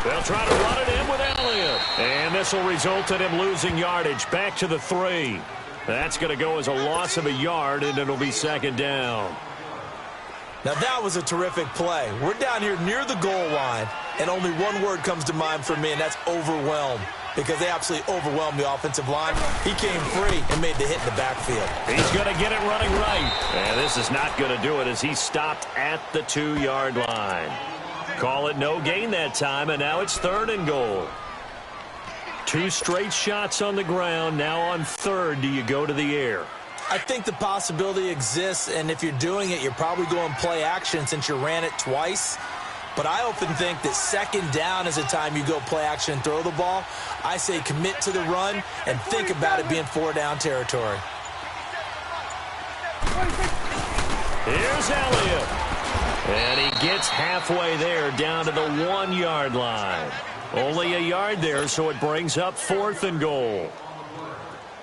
They'll try to run it in with Elliott. And this will result in him losing yardage. Back to the 3. That's going to go as a loss of a yard, and it'll be second down. Now that was a terrific play. We're down here near the goal line, and only one word comes to mind for me, and that's overwhelmed. Because they absolutely overwhelmed the offensive line. He came free and made the hit in the backfield. He's going to get it running right. And this is not going to do it as he stopped at the 2-yard line. Call it no gain that time, and now it's 3rd and goal. 2 straight shots on the ground. Now on 3rd, do you go to the air? I think the possibility exists, and if you're doing it, you're probably going play action since you ran it twice. But I often think that 2nd down is a time you go play action and throw the ball. I say commit to the run and think about it being 4-down territory. Here's Elliott. And he gets halfway there down to the 1-yard line. Only a yard there, so it brings up 4th and goal.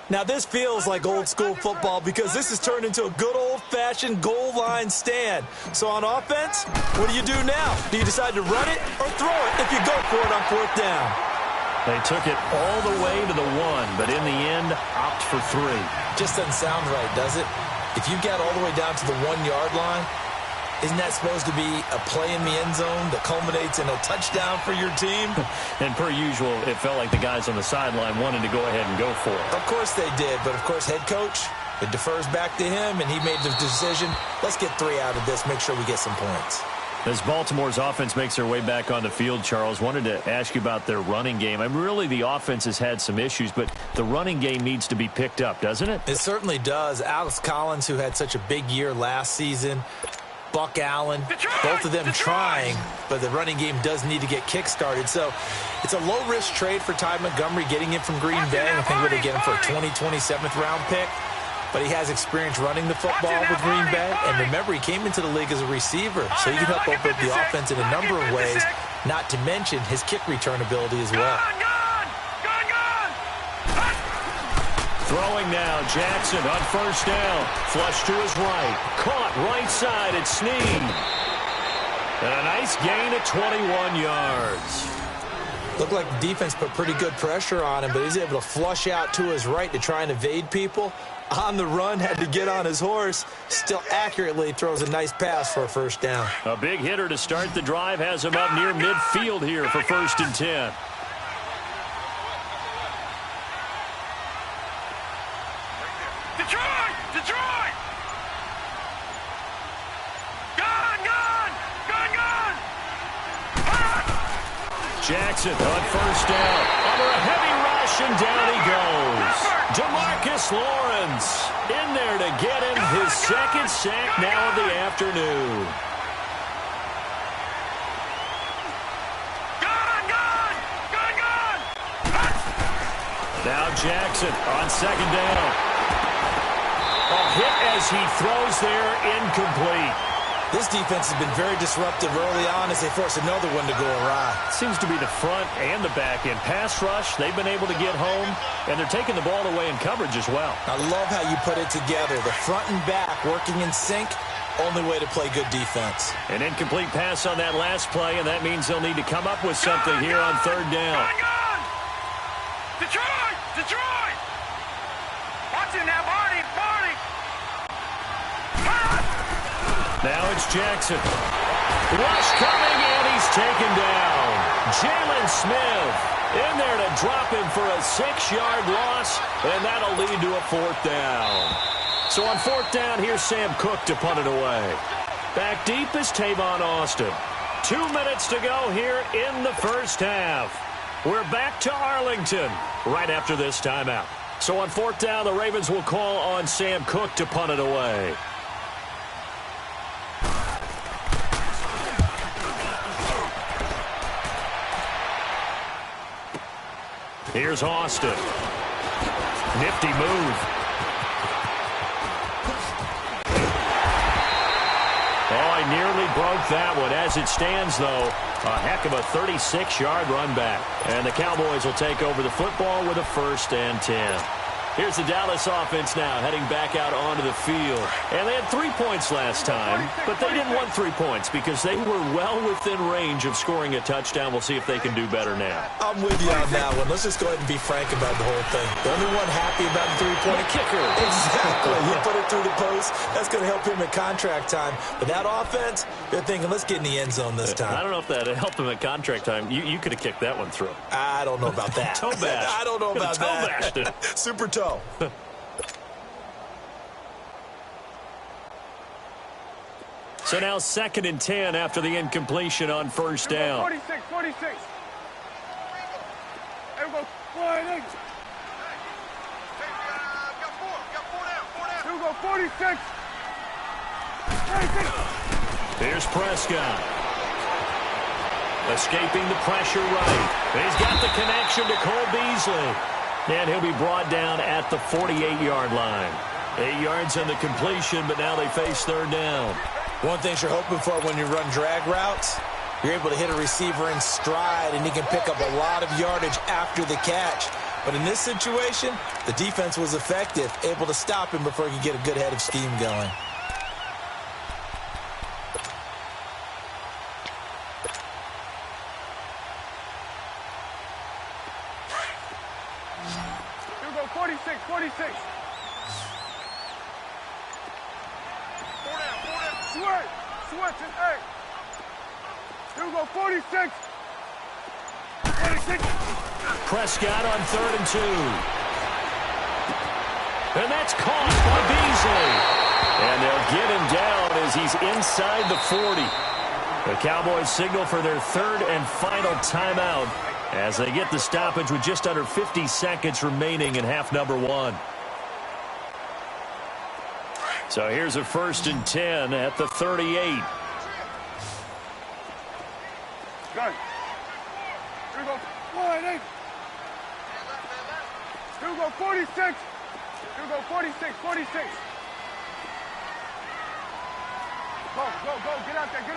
Now, this feels like old-school football because this has turned into a good old-fashioned goal line stand. So on offense, what do you do now? Do you decide to run it or throw it if you go for it on 4th down? They took it all the way to the 1, but in the end, opt for 3. Just doesn't sound right, does it? If you get all the way down to the 1-yard line, isn't that supposed to be a play in the end zone that culminates in a touchdown for your team? And per usual, it felt like the guys on the sideline wanted to go ahead and go for it. Of course they did, but of course head coach, it defers back to him, and he made the decision, let's get 3 out of this, make sure we get some points. As Baltimore's offense makes their way back on the field, Charles, wanted to ask you about their running game. I mean, really, the offense has had some issues, but the running game needs to be picked up, doesn't it? It certainly does. Alex Collins, who had such a big year last season, Buck Allen, both of them trying, but the running game does need to get kick-started. So it's a low-risk trade for Ty Montgomery getting him from Green Bay. I think we're going to get him for a 27th-round pick. But he has experience running the football with Green Bay. And remember, he came into the league as a receiver, so he can help open up the offense in a number of ways, not to mention his kick return ability as well. Throwing now, Jackson on 1st down. Flush to his right. Caught right side at Snead. And a nice gain at 21 yards. Looked like the defense put pretty good pressure on him, but he's able to flush out to his right to try and evade people. On the run, had to get on his horse. Still accurately throws a nice pass for a 1st down. A big hitter to start the drive has him up near midfield here for 1st and 10. Detroit! Gun! Jackson on 1st down. Under a heavy rush, and down he goes. DeMarcus Lawrence in there to get him his 2nd sack now of the afternoon. Now Jackson on 2nd down. A hit as he throws there, incomplete. This defense has been very disruptive early on as they force another one to go awry. Seems to be the front and the back end. Pass rush, they've been able to get home, and they're taking the ball away in coverage as well. I love how you put it together. The front and back working in sync, only way to play good defense. An incomplete pass on that last play, and that means they'll need to come up with something here on 3rd down. Detroit! Watch it now, Barney! Now it's Jackson. Rush coming, and he's taken down. Jalen Smith in there to drop him for a 6-yard loss, and that'll lead to a 4th down. So on 4th down, here's Sam Cook to punt it away. Back deep is Tavon Austin. 2 minutes to go here in the 1st half. We're back to Arlington right after this timeout. So on 4th down, the Ravens will call on Sam Cook to punt it away. Here's Austin. Nifty move. Oh, I nearly broke that one. As it stands, though, a heck of a 36-yard run back. And the Cowboys will take over the football with a 1st and 10. Here's the Dallas offense now heading back out onto the field. And they had 3 points last time, but they didn't want 3 points because they were well within range of scoring a touchdown. We'll see if they can do better now. I'm with you on that one. Let's just go ahead and be frank about the whole thing. The only one happy about the three-point kicker. Exactly. He put it through the post. That's going to help him at contract time. But that offense, they're thinking, let's get in the end zone this time. I don't know if that helped him at contract time. You could have kicked that one through. I don't know about that. Toe bash. I don't know about toe that. Bashed it. Super toe. So now 2nd and 10 after the incompletion on first down. 46. There we go. 46. Here we go. 46. 46. Here's Prescott. Escaping the pressure right. He's got the connection to Cole Beasley. And he'll be brought down at the 48-yard line. 8 yards on the completion, but now they face third down. One thing you're hoping for when you run drag routes, you're able to hit a receiver in stride, and he can pick up a lot of yardage after the catch. But in this situation, the defense was effective, able to stop him before he could get a good head of steam going. Here we go. 46. Switch and 8. Here we go, 46. 46. Prescott on 3rd and 2. And that's caught by Beasley. And they'll get him down as he's inside the 40. The Cowboys signal for their 3rd and final timeout as they get the stoppage with just under 50 seconds remaining in half number 1. So here's a 1st and 10 at the 38. Good. Here we go. 48. Here we go. 46. Here we go. 46. Go. Get out there. Here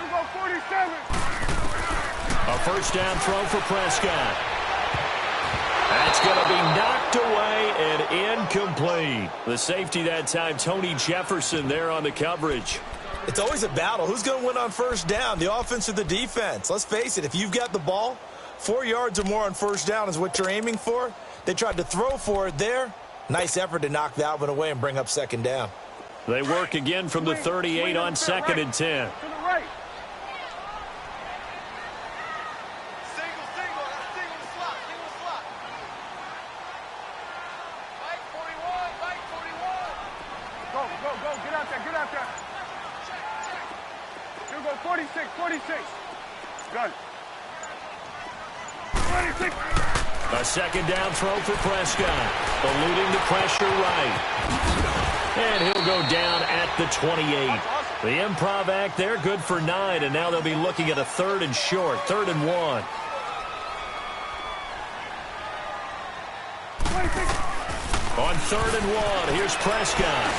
we go. 47. A first down throw for Prescott. That's going to be knocked away and incomplete. The safety that time, Tony Jefferson there on the coverage. It's always a battle. Who's going to win on first down, the offense or the defense? Let's face it, if you've got the ball, 4 yards or more on first down is what you're aiming for. They tried to throw for it there. Nice effort to knock that one away and bring up 2nd down. They work again from the 38 on 2nd and 10. To the right. Go. Get out there. Here we go. 46. Good. 26. A 2nd down throw for Prescott. Eluding the pressure right. And he'll go down at the 28. The improv act there, good for 9. And now they'll be looking at a 3rd and short. 3rd and 1. 26. On 3rd and 1, here's Prescott.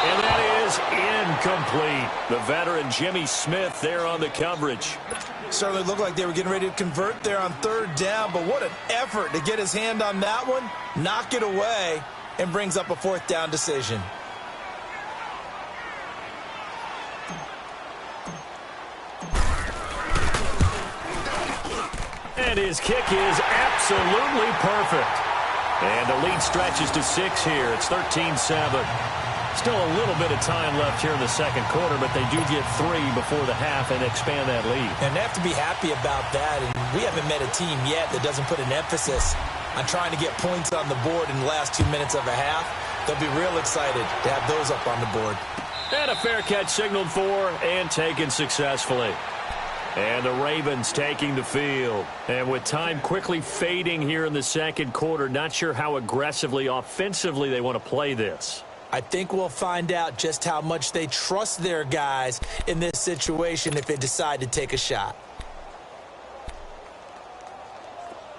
And that is incomplete. The veteran Jimmy Smith there on the coverage. Certainly looked like they were getting ready to convert there on 3rd down, but what an effort to get his hand on that one, knock it away, and brings up a 4th down decision. And his kick is absolutely perfect. And the lead stretches to 6 here. It's 13-7. Still a little bit of time left here in the 2nd quarter, but they do get 3 before the half and expand that lead. And they have to be happy about that. And we haven't met a team yet that doesn't put an emphasis on trying to get points on the board in the last 2 minutes of a half. They'll be real excited to have those up on the board. And a fair catch signaled for and taken successfully. And the Ravens taking the field. And with time quickly fading here in the 2nd quarter, not sure how aggressively, offensively they want to play this. I think we'll find out just how much they trust their guys in this situation if they decide to take a shot.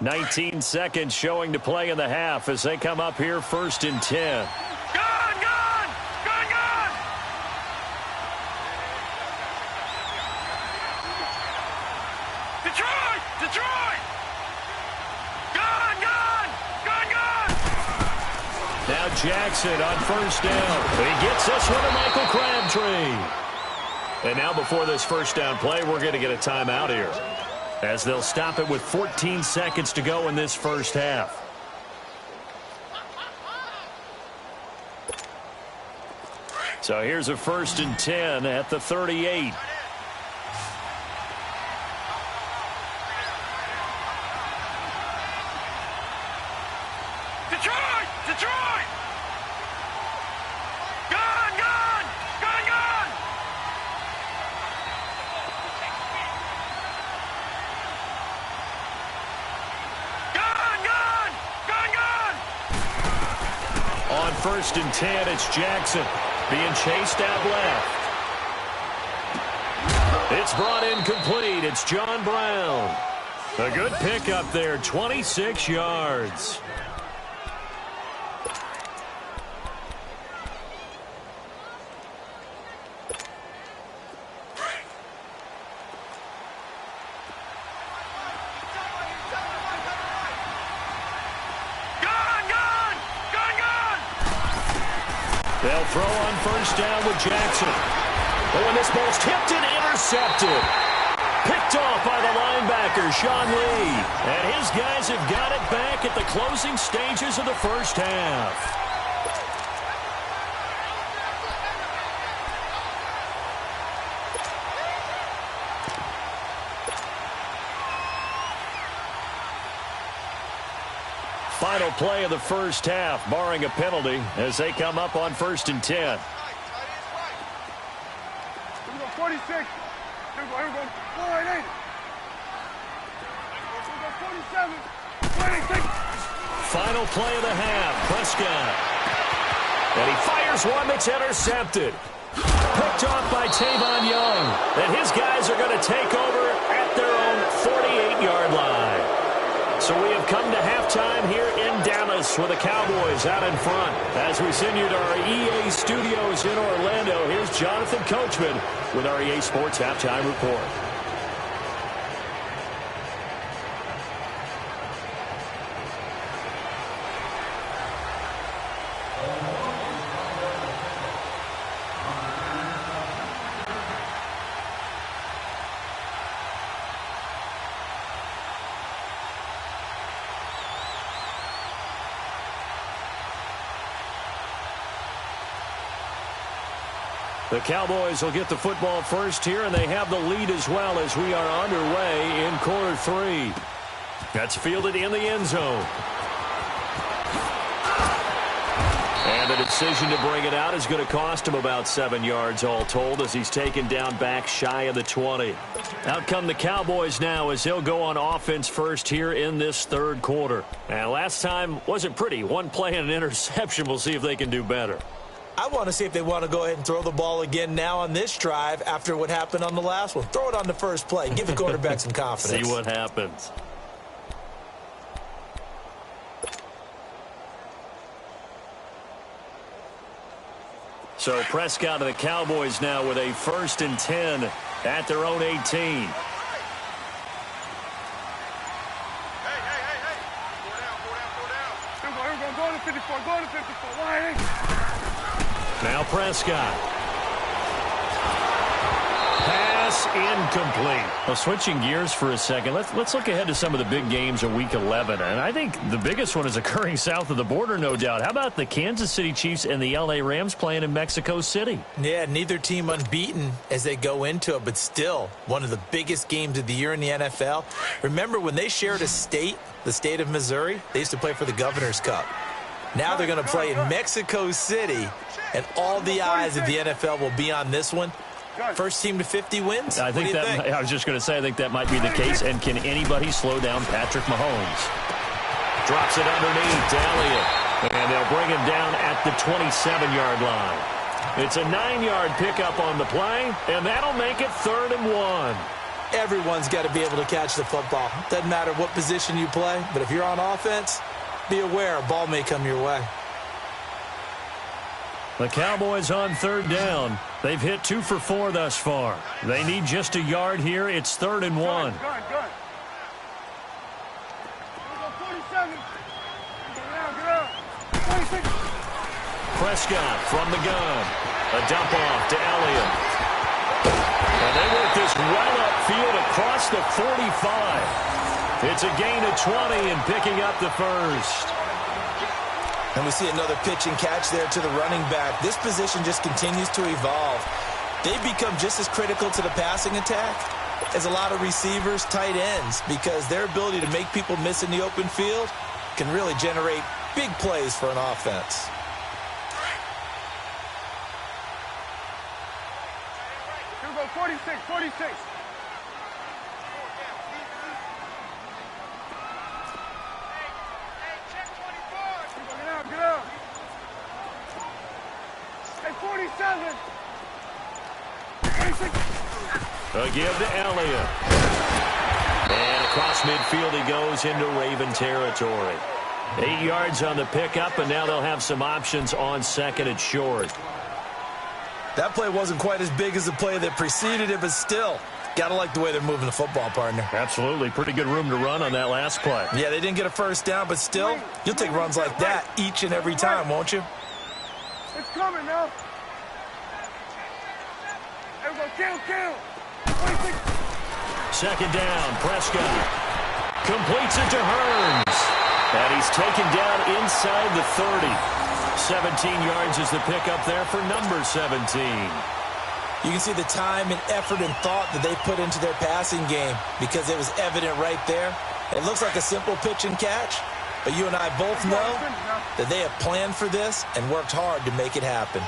19 seconds showing to play in the half as they come up here 1st and 10. Detroit! Jackson on first down. He gets this one to Michael Crabtree. And now before this first down play, we're going to get a timeout here, as they'll stop it with 14 seconds to go in this first half. So here's a 1st and 10 at the 38. Detroit! Detroit! Gun! Gun! Gun! Gun! Gun! Gun! Gun! Gun! On 1st and 10, it's Jackson being chased out left. It's brought in complete. It's John Brown. A good pickup there, 26 yards. They'll throw on first down with Jackson. Oh, and this ball's tipped and intercepted. Picked off by the linebacker, Sean Lee. And his guys have got it back at the closing stages of the first half. Final play of the first half, barring a penalty, as they come up on 1st and 10. Here we go, 46. Here we go. 488. Here we go, 47. 26. Final play of the half, Prescott. And he fires one that's intercepted. Picked off by Tavon Young. And his guys are going to take over at their own 48-yard line. So we have come to halftime here in Dallas with the Cowboys out in front. As we send you to our EA studios in Orlando, here's Jonathan Coachman with our EA Sports Halftime Report. The Cowboys will get the football first here, and they have the lead as well as we are underway in quarter 3. That's fielded in the end zone. And the decision to bring it out is going to cost him about 7 yards all told, as he's taken down back shy of the 20. Out come the Cowboys now as they'll go on offense first here in this third quarter. And last time wasn't pretty. One play and an interception. We'll see if they can do better. I want to see if they want to go ahead and throw the ball again now on this drive after what happened on the last one. Throw it on the first play. Give the quarterback some confidence. See what happens. So Prescott of the Cowboys now with a 1st and 10 at their own 18. Hey. Go down. Here we go. Go to 54. Go to 54. Why? Now Prescott. Pass incomplete. Well, switching gears for a second, let's look ahead to some of the big games of Week 11. And I think the biggest one is occurring south of the border, no doubt. How about the Kansas City Chiefs and the L.A. Rams playing in Mexico City? Yeah, neither team unbeaten as they go into it, but still one of the biggest games of the year in the NFL. Remember when they shared a state, the state of Missouri? They used to play for the Governor's Cup. Now they're going to play in Mexico City, and all the eyes of the NFL will be on this one. First team to 50 wins? I think I was just going to say, I think that might be the case. And can anybody slow down Patrick Mahomes? Drops it underneath to Elliott. And they'll bring him down at the 27-yard line. It's a 9-yard pickup on the play, and that'll make it 3rd and 1. Everyone's got to be able to catch the football. Doesn't matter what position you play, but if you're on offense, be aware a ball may come your way. The Cowboys on 3rd down. They've hit 2 for 4 thus far. They need just a yard here. It's 3rd and 1. Gun. Here we go, 47. Get out. 26. Prescott from the gun. A dump off to Elliott. And they work this well upfield across the 45. It's a gain of 20 and picking up the first. And we see another pitch and catch there to the running back. This position just continues to evolve. They've become just as critical to the passing attack as a lot of receivers, tight ends, because their ability to make people miss in the open field can really generate big plays for an offense. Here we go, 46, 46. Get up. Hey, 47. 46. A give to Elliott. And across midfield he goes into Raven territory. 8 yards on the pickup, and now they'll have some options on second and short. That play wasn't quite as big as the play that preceded it, but still, got to like the way they're moving the football, partner. Absolutely. Pretty good room to run on that last play. Yeah, they didn't get a first down, but still, you'll take runs like that each and every time, won't you? It's coming now. There we go. Kill. 26. Second down, Prescott completes it to Hearns. And he's taken down inside the 30. 17 yards is the pickup there for number 17. You can see the time and effort and thought that they put into their passing game because it was evident right there. It looks like a simple pitch and catch, but you and I both know that they have planned for this and worked hard to make it happen.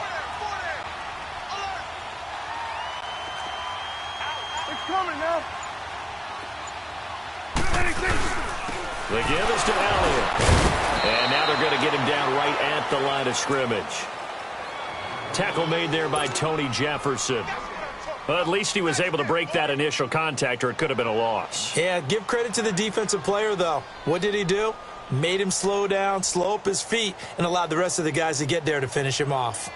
It's coming now. The give is to Elliott. And now they're going to get him down right at the line of scrimmage. Tackle made there by Tony Jefferson. Well, at least he was able to break that initial contact, or it could have been a loss. Yeah, give credit to the defensive player, though. What did he do? Made him slow down, slow up his feet, and allowed the rest of the guys to get there to finish him off.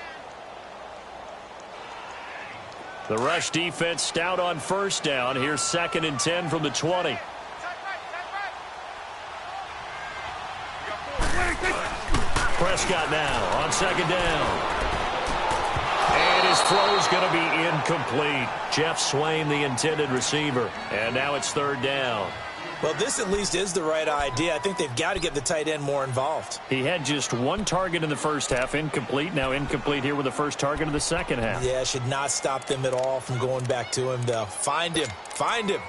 The rush defense stout on first down. Here's 2nd and 10 from the 20. Prescott now on 2nd down. And his throw's going to be incomplete. Jeff Swain, the intended receiver. And now it's 3rd down. Well, this at least is the right idea. I think they've got to get the tight end more involved. He had just 1 target in the first half, incomplete. Now incomplete here with the first target of the second half. Yeah, should not stop them at all from going back to him, though. Find him. Find him.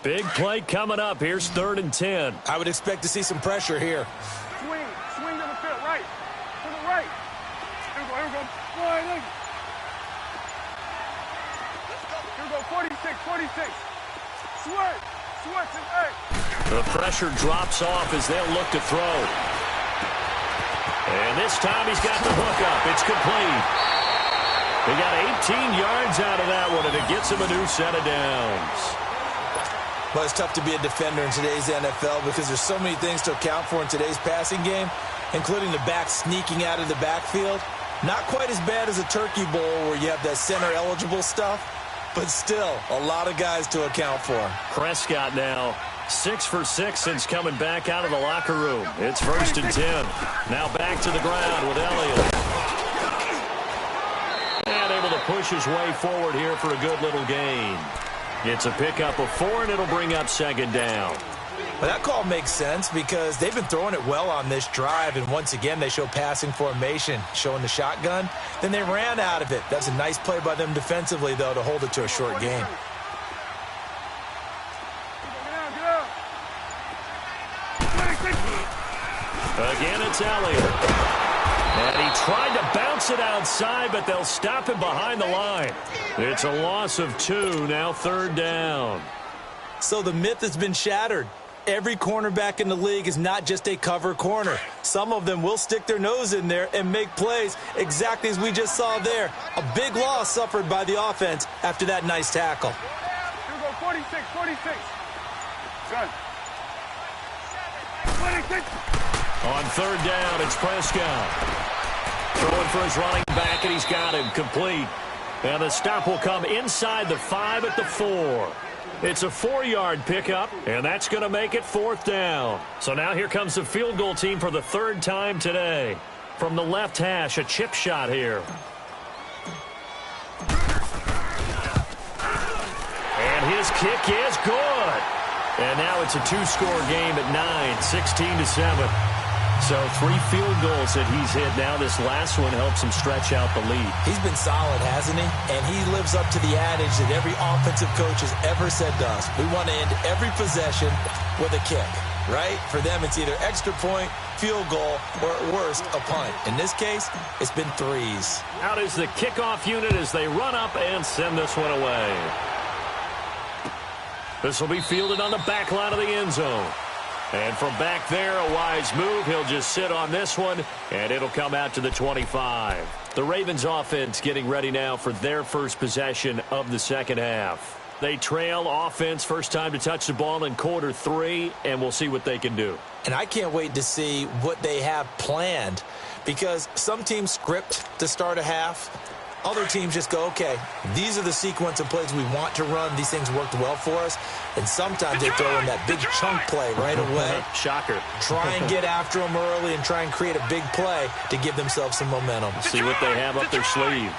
Big play coming up. Here's 3rd and 10. I would expect to see some pressure here. Swing to the field, right. To the right. Here we go. Here we go, 46. Switch and 8. The pressure drops off as they'll look to throw. And this time he's got the hook up. It's complete. They got 18 yards out of that one, and it gets him a new set of downs. Well, it's tough to be a defender in today's NFL because there's so many things to account for in today's passing game, including the back sneaking out of the backfield. Not quite as bad as a turkey bowl where you have that center-eligible stuff, but still a lot of guys to account for. Prescott now 6 for 6 since coming back out of the locker room. It's 1st and 10. Now back to the ground with Elliott. And able to push his way forward here for a good little gain. It's a pickup of 4, and it'll bring up 2nd down. Well, that call makes sense because they've been throwing it well on this drive, and once again they show passing formation, showing the shotgun. Then they ran out of it. That's a nice play by them defensively, though, to hold it to a short game. Again, it's Elliott. And he tried to bounce it outside, but they'll stop him behind the line. It's a loss of 2, now 3rd down. So the myth has been shattered. Every cornerback in the league is not just a cover corner. Some of them will stick their nose in there and make plays exactly as we just saw there. A big loss suffered by the offense after that nice tackle. Here we go, 46. Good. 26. On 3rd down, it's Prescott. Throwing for his running back, and he's got him complete. And the stop will come inside the 5 at the 4. It's a 4-yard pickup, and that's going to make it 4th down. So now here comes the field goal team for the 3rd time today. From the left hash, a chip shot here. And his kick is good. And now it's a 2-score game at 9, 16-7. So 3 field goals that he's hit now. This last one helps him stretch out the lead. He's been solid, hasn't he? And he lives up to the adage that every offensive coach has ever said to us. We want to end every possession with a kick, right? For them, it's either extra point, field goal, or at worst, a punt. In this case, it's been 3s. Out is the kickoff unit as they run up and send this one away. This will be fielded on the back line of the end zone. And from back there, a wise move. He'll just sit on this one, and it'll come out to the 25. The Ravens offense getting ready now for their first possession of the second half. They trail offense, first time to touch the ball in quarter 3, and we'll see what they can do. And I can't wait to see what they have planned, because some teams script to start a half. Other teams just go, okay, these are the sequence of plays we want to run. These things worked well for us. And sometimes they throw in that big chunk play right away. Shocker. Try and get after them early and try and create a big play to give themselves some momentum. See what they have up their sleeve.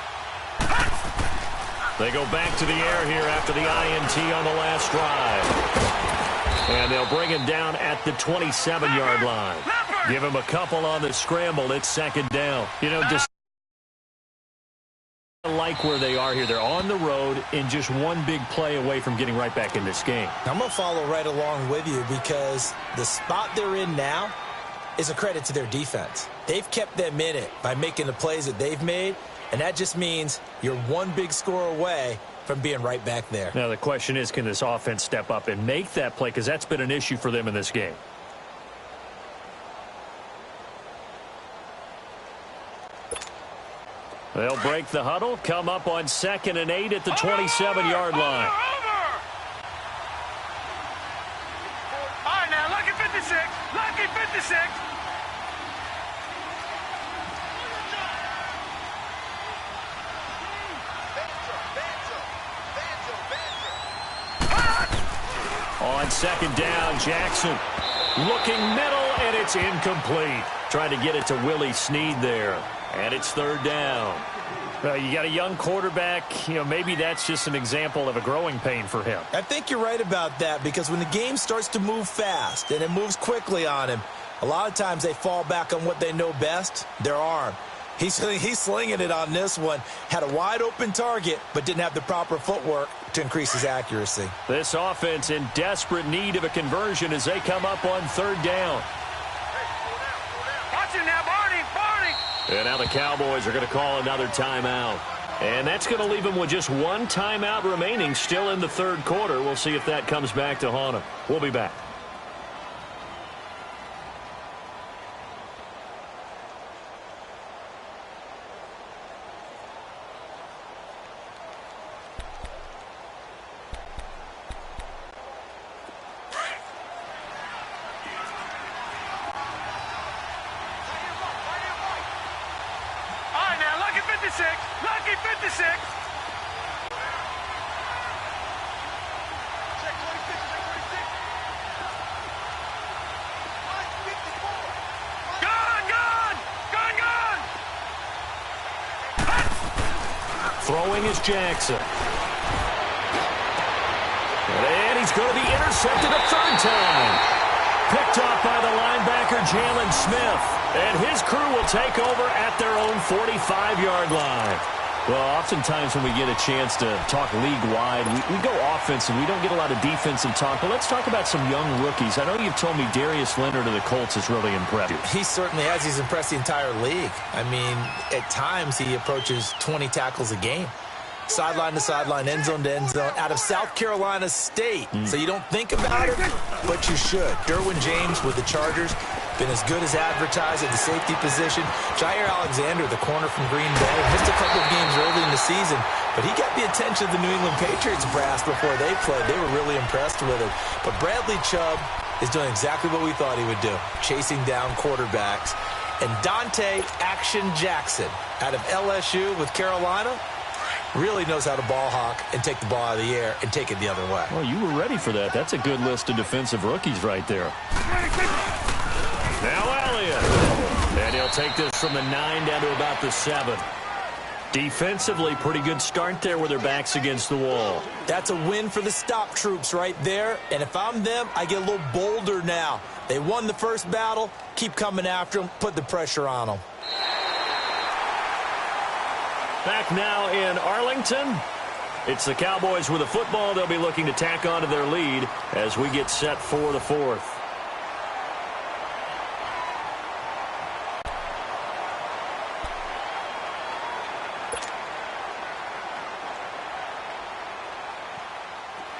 They go back to the air here after the INT on the last drive. And they'll bring him down at the 27-yard line. Give him a couple on the scramble. It's 2nd down. You know, just like where they are here. They're on the road and just one big play away from getting right back in this game. I'm going to follow right along with you because the spot they're in now is a credit to their defense. They've kept them in it by making the plays that they've made, and that just means you're one big score away from being right back there. Now the question is, can this offense step up and make that play? Because that's been an issue for them in this game. They'll break the huddle, come up on 2nd and 8 at the 27-yard line. All right, now, lucky 56. Lucky 56. On 2nd down, Jackson looking middle, and it's incomplete. Trying to get it to Willie Snead there. And it's 3rd down. You got a young quarterback. You know, maybe that's just an example of a growing pain for him. I think you're right about that because when the game starts to move fast and it moves quickly on him, a lot of times they fall back on what they know best, their arm. He's slinging it on this one. Had a wide open target, but didn't have the proper footwork to increase his accuracy. This offense in desperate need of a conversion as they come up on 3rd down. Watch it now, Barney. And now the Cowboys are going to call another timeout. And that's going to leave them with just one timeout remaining still in the 3rd quarter. We'll see if that comes back to haunt them. We'll be back. Lucky 56. Throwing is Jackson. And he's going to be intercepted a 3rd time. Picked off by the linebacker, Jalen Smith. And his crew will take over at their own 45-yard line. Well, oftentimes when we get a chance to talk league-wide, we go offensive. We don't get a lot of defensive talk. But let's talk about some young rookies. I know you've told me Darius Leonard of the Colts has really impressed you. He certainly has. He's impressed the entire league. I mean, at times he approaches 20 tackles a game. Sideline to sideline, end zone to end zone, out of South Carolina State. So you don't think about it, but you should. Derwin James with the Chargers, been as good as advertised at the safety position. Jair Alexander, the corner from Green Bay, missed a couple of games early in the season, but he got the attention of the New England Patriots brass before they played. They were really impressed with him. But Bradley Chubb is doing exactly what we thought he would do, chasing down quarterbacks. And Dante Action Jackson out of LSU with Carolina, Really knows how to ball hawk and take the ball out of the air and take it the other way. Well, you were ready for that. That's a good list of defensive rookies right there. Now Elliott. And he'll take this from the 9 down to about the 7. Defensively, pretty good start there with their backs against the wall. That's a win for the stop troops right there. And if I'm them, I get a little bolder now. They won the first battle. Keep coming after them. Put the pressure on them. Back now in Arlington. It's the Cowboys with a football. They'll be looking to tack on to their lead as we get set for the 4th.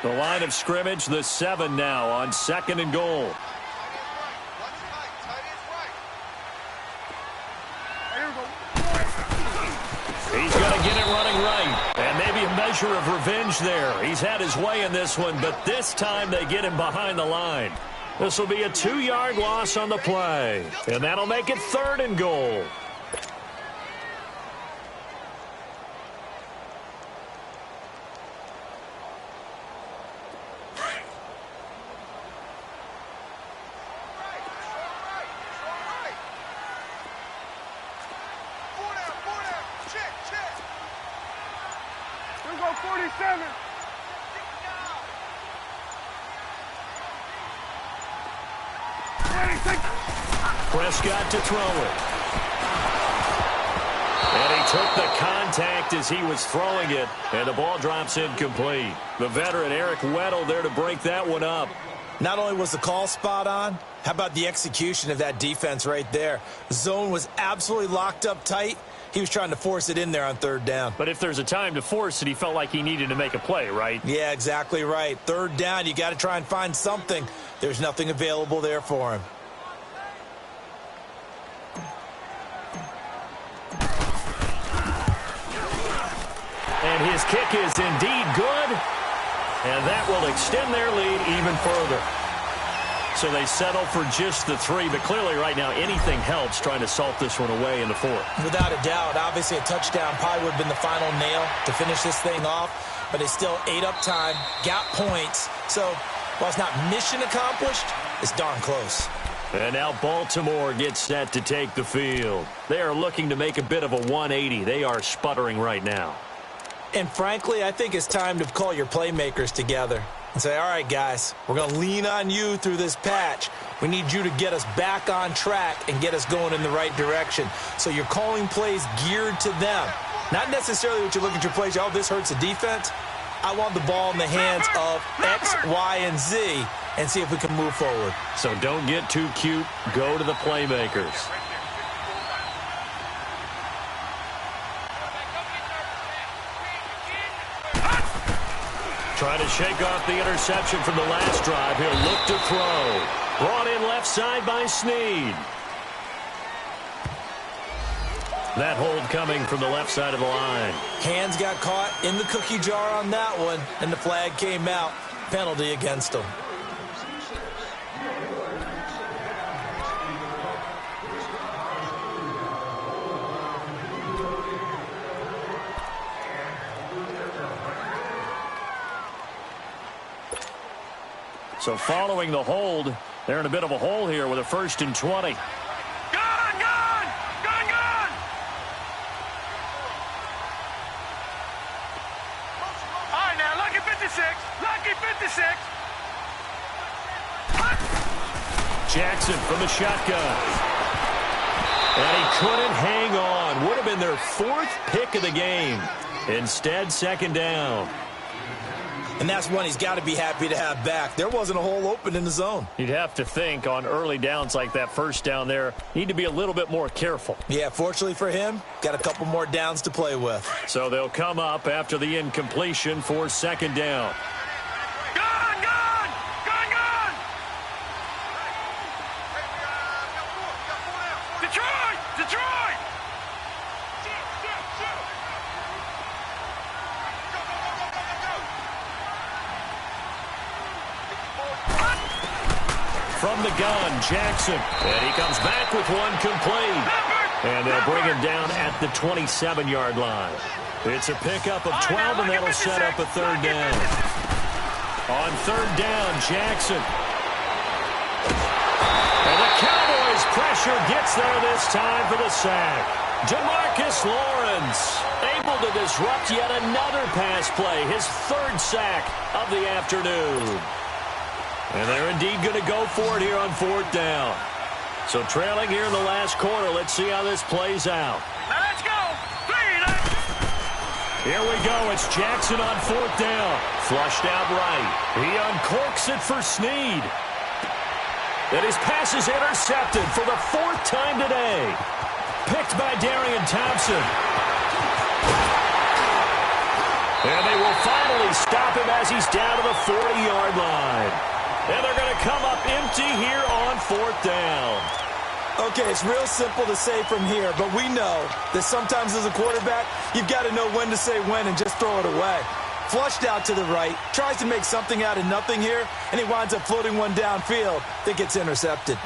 The line of scrimmage, the 7 now on 2nd and goal. He's going to get it running right. And maybe a measure of revenge there. He's had his way in this one, but this time they get him behind the line. This will be a 2-yard loss on the play. And that'll make it 3rd and goal. Prescott to throw it. And he took the contact as he was throwing it, and the ball drops incomplete. The veteran Eric Weddle there to break that one up. Not only was the call spot on, how about the execution of that defense right there? Zone was absolutely locked up tight. He was trying to force it in there on 3rd down. But if there's a time to force it, he felt like he needed to make a play, right? Yeah, exactly right. 3rd down, you got to try and find something. There's nothing available there for him. And his kick is indeed good. And that will extend their lead even further. So they settle for just the 3, but clearly right now anything helps trying to salt this one away in the 4th. Without a doubt, obviously a touchdown probably would have been the final nail to finish this thing off, but they still ate up time, got points. So while it's not mission accomplished, it's darn close. And now Baltimore gets set to take the field. They are looking to make a bit of a 180. They are sputtering right now. And frankly, I think it's time to call your playmakers together and say, all right, guys, we're going to lean on you through this patch. We need you to get us back on track and get us going in the right direction. So you're calling plays geared to them. Not necessarily what you look at your plays, oh, this hurts the defense. I want the ball in the hands of X, Y, and Z and see if we can move forward. So don't get too cute. Go to the playmakers. Trying to shake off the interception from the last drive. He'll look to throw. Brought in left side by Snead. That hold coming from the left side of the line. Hands got caught in the cookie jar on that one, and the flag came out. Penalty against him. So following the hold, they're in a bit of a hole here with a 1st and 20. Jackson from the shotgun. And he couldn't hang on. Would have been their 4th pick of the game. Instead, 2nd down. And that's one he's got to be happy to have back. There wasn't a hole open in the zone. You'd have to think on early downs like that 1st down there, need to be a little bit more careful. Yeah, fortunately for him, got a couple more downs to play with. So they'll come up after the incompletion for 2nd down. From the gun, Jackson. And he comes back with one complete. And they'll bring him down at the 27-yard line. It's a pickup of 12, and that'll set up a third down. On third down, Jackson. And the Cowboys' pressure gets there this time for the sack. DeMarcus Lawrence able to disrupt yet another pass play, his third sack of the afternoon. And they're indeed going to go for it here on fourth down. So trailing here in the last quarter, let's see how this plays out. Now let's go. Here we go. It's Jackson on fourth down. Flushed out right. He uncorks it for Snead. And his pass is intercepted for the fourth time today. Picked by Darian Thompson. And they will finally stop him as he's down to the 40-yard line. And they're going to come up empty here on fourth down. Okay, it's real simple to say from here, but we know that sometimes as a quarterback, you've got to know when to say when and just throw it away. Flushed out to the right, tries to make something out of nothing here, and he winds up floating one downfield that gets intercepted.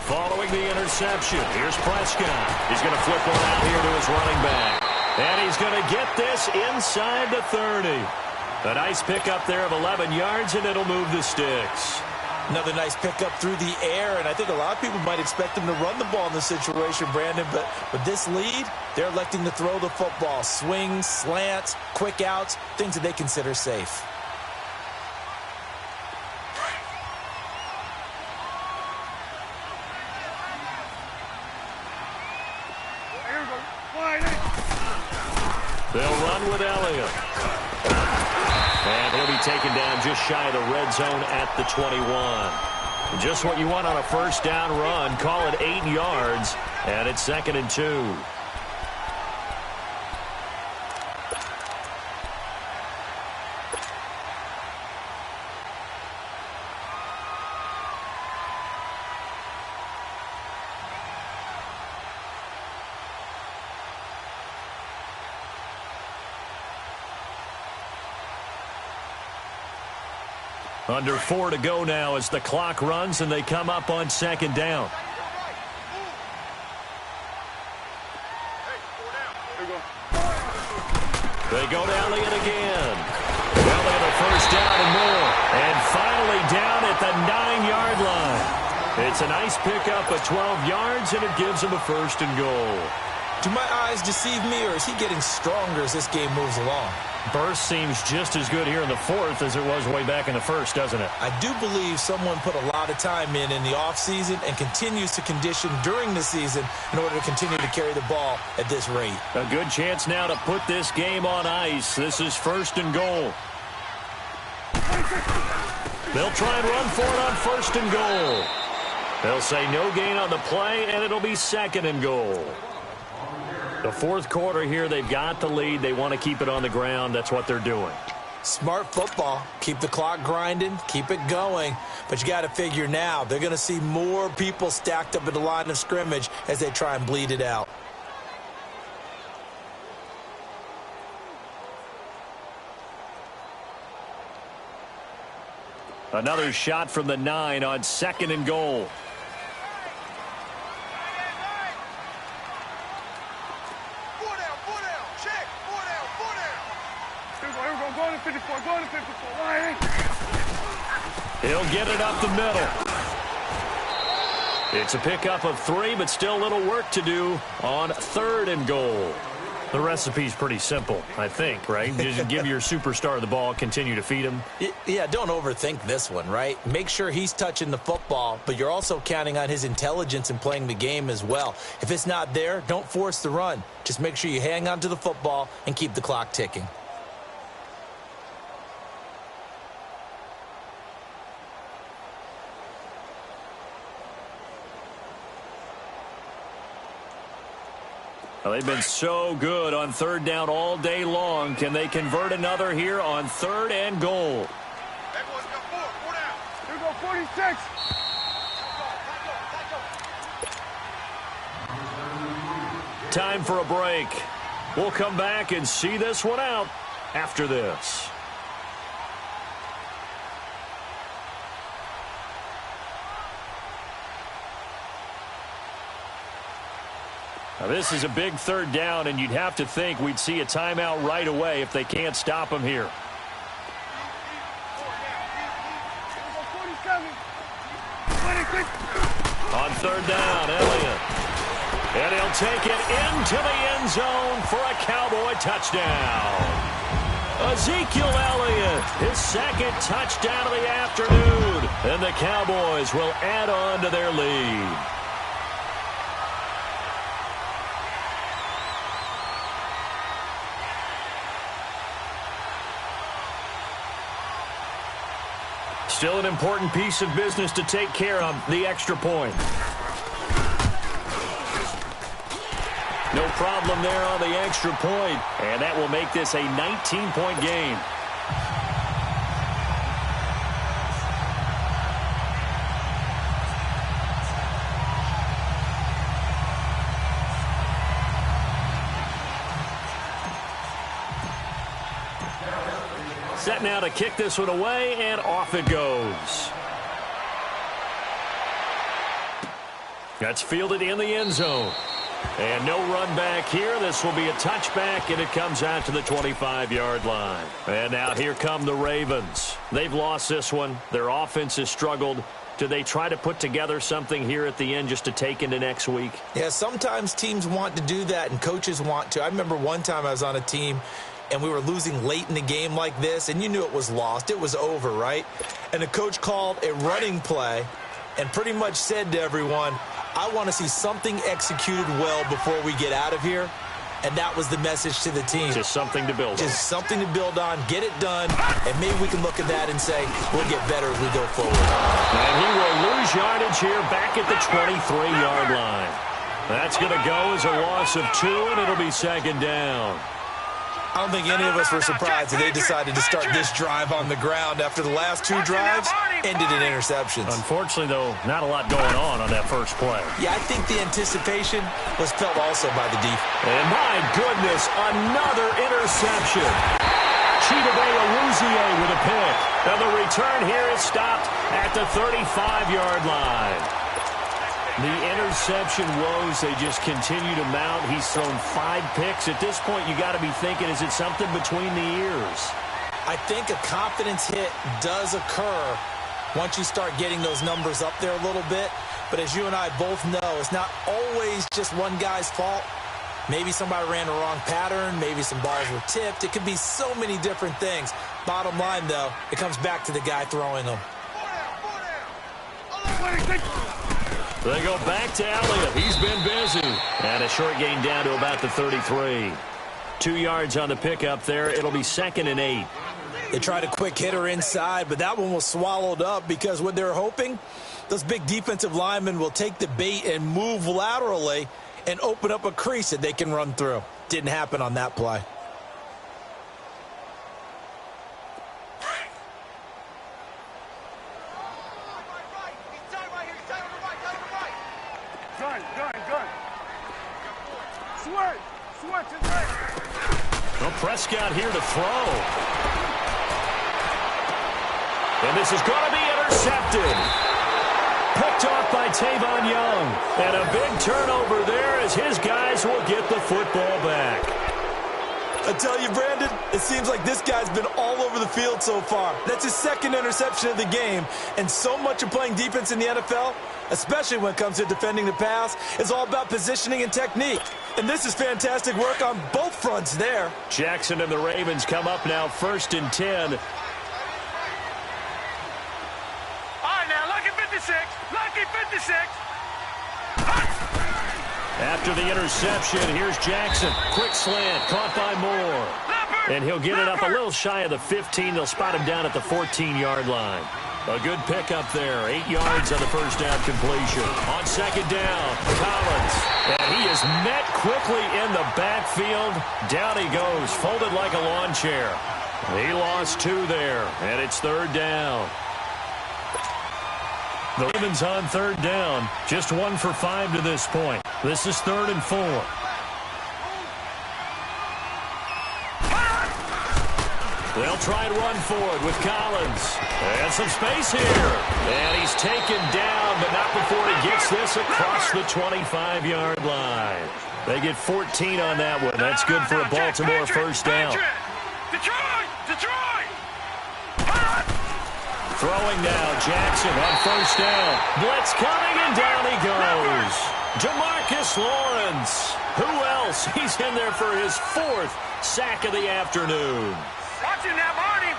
Following the interception, here's Prescott. He's going to flip one out here to his running back. And he's going to get this inside the 30. A nice pickup there of 11 yards, and it'll move the sticks. Another nice pickup through the air, and I think a lot of people might expect him to run the ball in this situation, Brandon, but with this lead, they're electing to throw the football. Swings, slants, quick outs, things that they consider safe. They'll run with Elliott. And he'll be taken down just shy of the red zone at the 21. Just what you want on a first down run. Call it 8 yards, and it's 2nd and 2. Under 4 to go now as the clock runs and they come up on 2nd down. They go to Elliott again. Elliott a first down and more. And finally down at the 9-yard line. It's a nice pickup of 12 yards, and it gives him a 1st and goal. Do my eyes deceive me, or is he getting stronger as this game moves along? Burst seems just as good here in the 4th as it was way back in the 1st, doesn't it? I do believe someone put a lot of time in the offseason and continues to condition during the season in order to continue to carry the ball at this rate. A good chance now to put this game on ice. This is 1st and goal. They'll try and run for it on 1st and goal. They'll say no gain on the play, and it'll be 2nd and goal. The 4th quarter here, they've got the lead. They want to keep it on the ground. That's what they're doing. Smart football. Keep the clock grinding. Keep it going. But you got to figure now, they're going to see more people stacked up at the line of scrimmage as they try and bleed it out. Another shot from the 9 on 2nd and goal. He'll get it up the middle. It's a pickup of 3, but still a little work to do on 3rd and goal. The recipe's pretty simple, I think, right? Just give your superstar the ball, continue to feed him. Yeah, don't overthink this one, right? Make sure he's touching the football, but you're also counting on his intelligence in playing the game as well. If it's not there, don't force the run. Just make sure you hang on to the football and keep the clock ticking. Well, they've been so good on 3rd down all day long. Can they convert another here on 3rd and goal? That boy's got 4 down. Here go 46. Time for a break. We'll come back and see this one out after this. Now, this is a big third down, and you'd have to think we'd see a timeout right away if they can't stop him here. On third down, Elliott. And he'll take it into the end zone for a Cowboy touchdown. Ezekiel Elliott, his second touchdown of the afternoon. And the Cowboys will add on to their lead. Still an important piece of business to take care of, the extra point. No problem there on the extra point, and that will make this a 19-point game. Set now to kick this one away, and off it goes. That's fielded in the end zone. And no run back here. This will be a touchback, and it comes out to the 25-yard line. And now here come the Ravens. They've lost this one. Their offense has struggled. Do they try to put together something here at the end just to take into next week? Yeah, sometimes teams want to do that, and coaches want to. I remember one time I was on a team, and we were losing late in the game like this, and you knew it was lost. It was over, right? And the coach called a running play and pretty much said to everyone, I want to see something executed well before we get out of here. And that was the message to the team. Just something to build on. Just something to build on, get it done, and maybe we can look at that and say, we'll get better as we go forward. And he will lose yardage here back at the 23-yard line. That's going to go as a loss of 2, and it'll be second down. I don't think any of us were surprised that they decided to start this drive on the ground after the last 2 drives ended in interceptions. Unfortunately, though, not a lot going on that first play. Yeah, I think the anticipation was felt also by the defense. And my goodness, another interception. Chidobe Awuzie with a pick. And the return here is stopped at the 35-yard line. The interception woes, they just continue to mount. He's thrown 5 picks. At this point, you got to be thinking, is it something between the ears? I think a confidence hit does occur once you start getting those numbers up there a little bit. But as you and I both know, it's not always just one guy's fault. Maybe somebody ran the wrong pattern. Maybe some balls were tipped. It could be so many different things. Bottom line, though, it comes back to the guy throwing them. They go back to Elliott. He's been busy. And a short gain down to about the 33. 2 yards on the pickup there. It'll be 2nd and 8. They tried a quick hitter inside, but that one was swallowed up because what they're hoping, those big defensive linemen will take the bait and move laterally and open up a crease that they can run through. Didn't happen on that play. Well, Prescott here to throw. And this is going to be intercepted. Picked off by Tavon Young. And a big turnover there as his guys will get the football back. I tell you, Brandon, it seems like this guy's been all over the field so far. That's his 2nd interception of the game. And so much of playing defense in the NFL, especially when it comes to defending the pass, is all about positioning and technique. And this is fantastic work on both fronts there. Jackson and the Ravens come up now 1st and 10. All right, now, lucky 56. Lucky 56. After the interception, here's Jackson. Quick slant, caught by Moore. And he'll get it up a little shy of the 15. They'll spot him down at the 14-yard line. A good pickup there. 8 yards on the first down completion. On 2nd down, Collins. And he is met quickly in the backfield. Down he goes, folded like a lawn chair. He lost 2 there, and it's 3rd down. The Ravens on 3rd down. Just 1 for 5 to this point. This is 3rd and 4. They'll try and run forward with Collins. And some space here. And he's taken down, but not before he gets this across the 25-yard line. They get 14 on that one. That's good for a Baltimore first down. Detroit! Throwing now, Jackson on first down. Blitz coming, and down he goes. Jamarcus Lawrence. Who else? He's in there for his 4th sack of the afternoon. Watching that, Barney!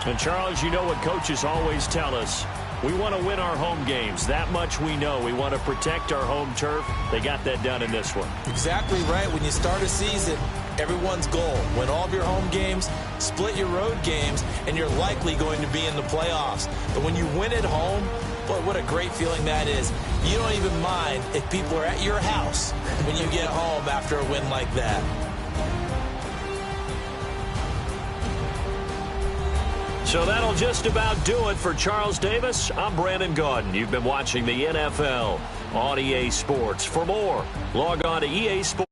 And, Charles, you know what coaches always tell us. We want to win our home games. That much we know. We want to protect our home turf. They got that done in this one. Exactly right. When you start a season, everyone's goal, win all of your home games, split your road games, and you're likely going to be in the playoffs. But when you win at home, boy, what a great feeling that is. You don't even mind if people are at your house when you get home after a win like that. So that'll just about do it for Charles Davis. I'm Brandon Gaudin. You've been watching the NFL on EA Sports. For more, log on to EA Sports.